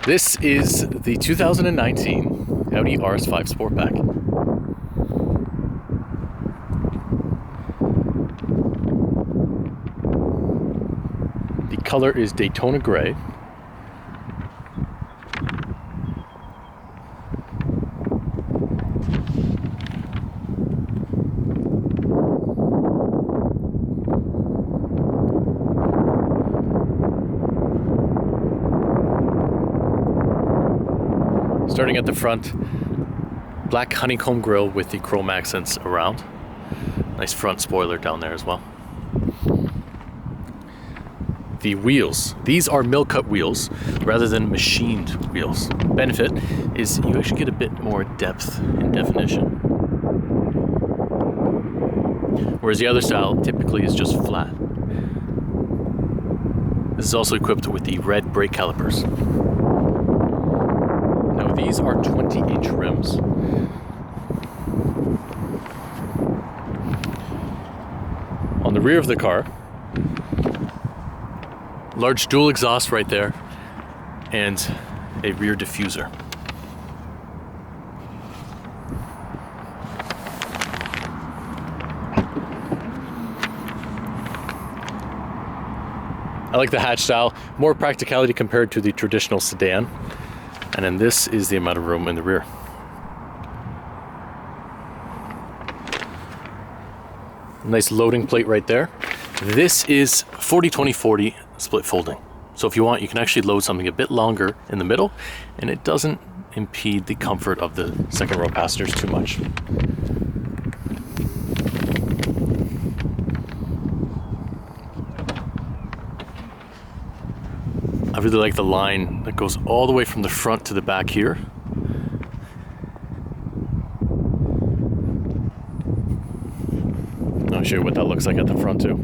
This is the 2019 Audi RS5 Sportback. The color is Daytona Gray. Starting at the front, black honeycomb grille with the chrome accents around. Nice front spoiler down there as well. The wheels, these are mill-cut wheels rather than machined wheels. Benefit is you actually get a bit more depth and definition. Whereas the other style typically is just flat. This is also equipped with the red brake calipers. Now these are 20-inch rims. On the rear of the car, large dual exhaust right there, and a rear diffuser. I like the hatch style, more practicality compared to the traditional sedan. And then this is the amount of room in the rear. Nice loading plate right there. This is 40-20-40 split folding. So if you want, you can actually load something a bit longer in the middle, and it doesn't impede the comfort of the second row passengers too much. I really like the line that goes all the way from the front to the back here. I'll show you what that looks like at the front too.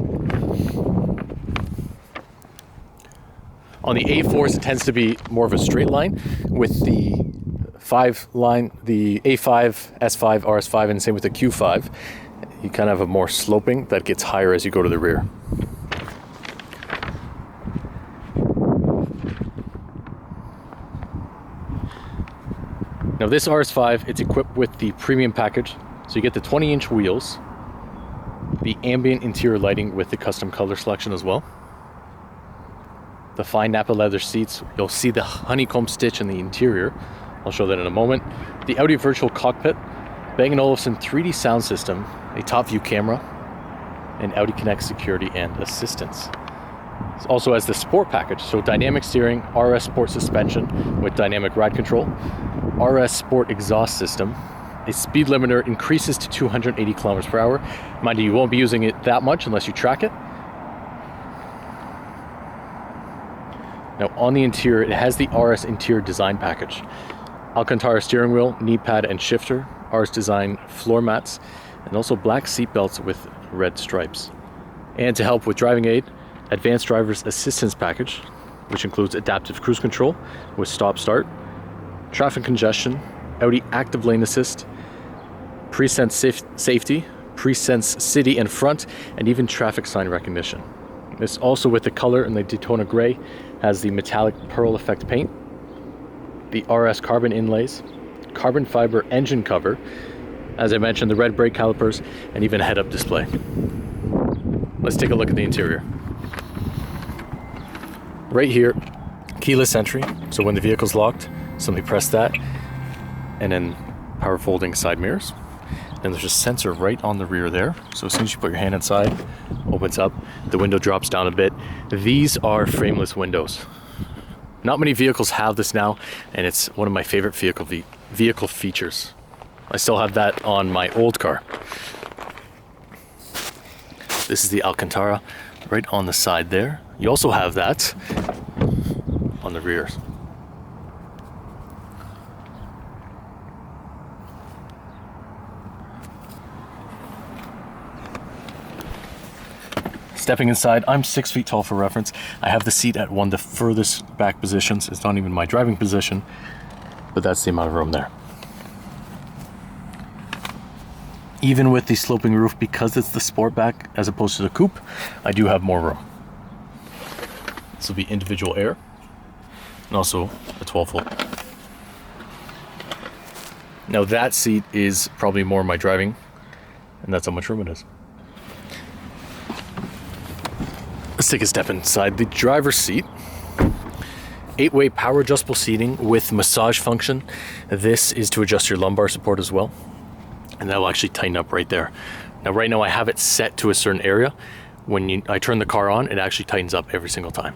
On the A4s, it tends to be more of a straight line. With the 5 line, the A5, S5, RS5, and same with the Q5, you kind of have a more sloping that gets higher as you go to the rear. Now this RS5, it's equipped with the premium package. So you get the 20-inch wheels, the ambient interior lighting with the custom color selection as well. The fine Napa leather seats, you'll see the honeycomb stitch in the interior. I'll show that in a moment. The Audi virtual cockpit, Bang & Olufsen 3D sound system, a top view camera, and Audi Connect security and assistance. It also has the sport package, so dynamic steering, RS Sport suspension with dynamic ride control, RS Sport exhaust system. A speed limiter increases to 280 kilometers per hour. Mind you, you won't be using it that much unless you track it. Now on the interior, it has the RS interior design package. Alcantara steering wheel, knee pad and shifter, RS design floor mats, and also black seat belts with red stripes. And to help with driving aid, advanced driver's assistance package, which includes adaptive cruise control with stop start, traffic congestion, Audi active lane assist, pre-sense safety, pre-sense city and front, and even traffic sign recognition. This also, with the color in the Daytona Gray, has the metallic pearl effect paint, the RS carbon inlays, carbon fiber engine cover, as I mentioned, the red brake calipers, and even a head-up display. Let's take a look at the interior. Right here, keyless entry, so when the vehicle's locked, simply press that, and then power folding side mirrors. And there's a sensor right on the rear there, so as soon as you put your hand inside, opens up, the window drops down a bit. These are frameless windows. Not many vehicles have this now, and it's one of my favorite vehicle features. I still have that on my old car. This is the Alcantara right on the side there. You also have that on the rear. Stepping inside, I'm 6 feet tall for reference. I have the seat at one of the furthest back positions. It's not even my driving position, but that's the amount of room there. Even with the sloping roof, because it's the Sportback as opposed to the Coupe, I do have more room. This will be individual air. and also a 12 volt. Now that seat is probably more my driving, and that's how much room it is. Let's take a step inside the driver's seat. 8-way power adjustable seating with massage function. This is to adjust your lumbar support as well, and that will actually tighten up right there. Now right now I have it set to a certain area. When I turn the car on, it actually tightens up every single time.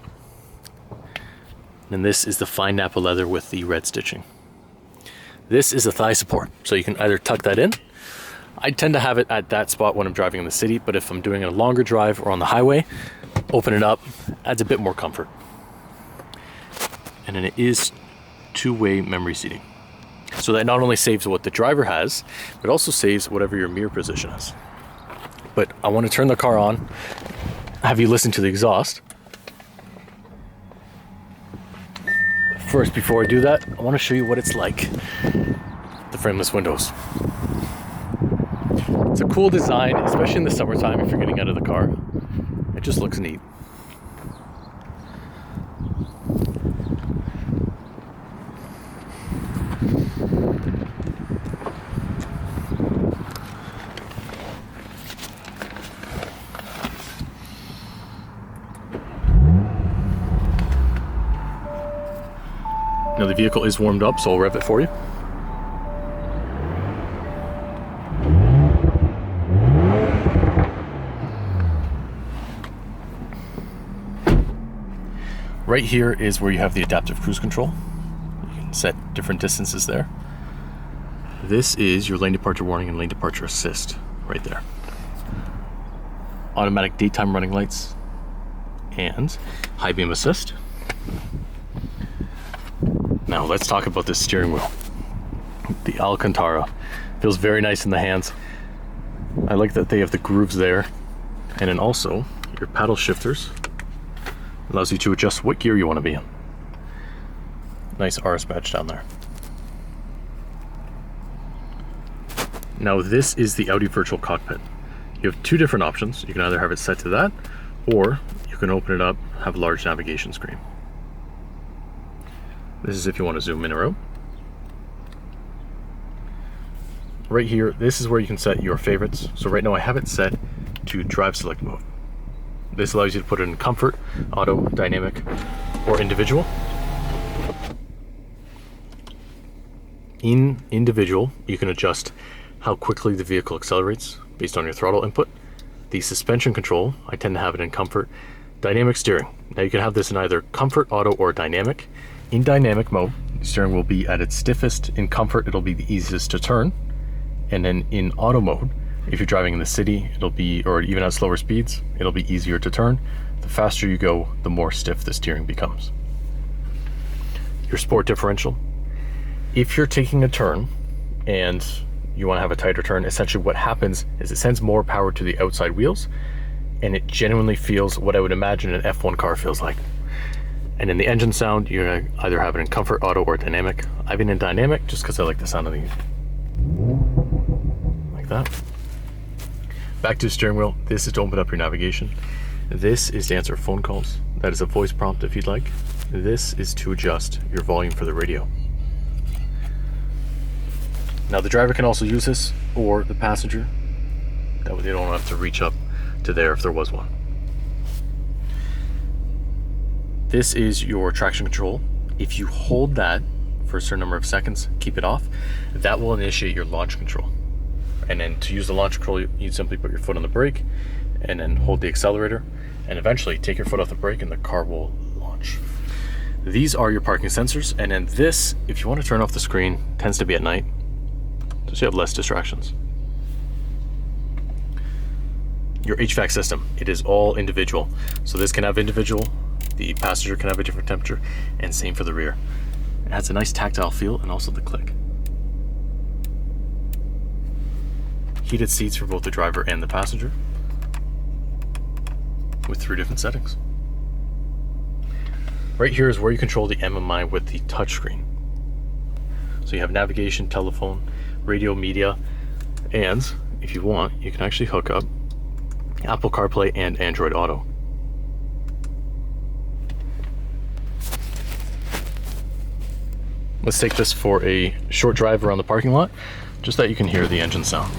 And this is the fine Napa leather with the red stitching. This is a thigh support, so you can either tuck that in. I tend to have it at that spot when I'm driving in the city, but if I'm doing a longer drive or on the highway, open it up, adds a bit more comfort. And then it is 2-way memory seating. So that not only saves what the driver has, but also saves whatever your mirror position is. But I want to turn the car on, have you listen to the exhaust. First, before I do that, I want to show you what it's like. The frameless windows. It's a cool design, especially in the summertime if you're getting out of the car. It just looks neat. Now the vehicle is warmed up, so I'll rev it for you. Right here is where you have the adaptive cruise control. You can set different distances there. This is your lane departure warning and lane departure assist right there. Automatic daytime running lights and high beam assist. Now let's talk about this steering wheel. The Alcantara feels very nice in the hands. I like that they have the grooves there, and then also your paddle shifters allows you to adjust what gear you want to be in. Nice RS badge down there. Now this is the Audi virtual cockpit. You have two different options. You can either have it set to that, or you can open it up, have a large navigation screen. This is if you want to zoom in or out. Right here, this is where you can set your favorites. So right now I have it set to drive select mode. This allows you to put it in comfort, auto, dynamic, or individual. In individual, you can adjust how quickly the vehicle accelerates based on your throttle input. The suspension control, I tend to have it in comfort. Dynamic steering. Now you can have this in either comfort, auto, or dynamic. In dynamic mode, the steering will be at its stiffest. In comfort, it'll be the easiest to turn. And then in auto mode, if you're driving in the city, it'll be, or even at slower speeds, it'll be easier to turn. The faster you go, the more stiff the steering becomes. Your sport differential. If you're taking a turn and you want to have a tighter turn, essentially what happens is it sends more power to the outside wheels, and it genuinely feels what I would imagine an F1 car feels like. And in the engine sound, you're gonna either have it in comfort, auto, or dynamic. I've been in dynamic just because I like the sound of these. Like that. Back to the steering wheel. This is to open up your navigation. This is to answer phone calls. That is a voice prompt if you'd like. This is to adjust your volume for the radio. Now the driver can also use this, or the passenger. That way they don't have to reach up to there if there was one. This is your traction control. If you hold that for a certain number of seconds, keep it off, that will initiate your launch control. And then to use the launch control, you simply put your foot on the brake and then hold the accelerator, and eventually take your foot off the brake and the car will launch. These are your parking sensors, and then this, if you want to turn off the screen, tends to be at night, so you have less distractions. Your HVAC system, it is all individual. So this can have individual, the passenger can have a different temperature, and same for the rear. It has a nice tactile feel and also the click. Heated seats for both the driver and the passenger with 3 different settings. Right here is where you control the MMI with the touchscreen. So you have navigation, telephone, radio, media, and if you want, you can actually hook up Apple CarPlay and Android Auto. Let's take this for a short drive around the parking lot, just that you can hear the engine sound.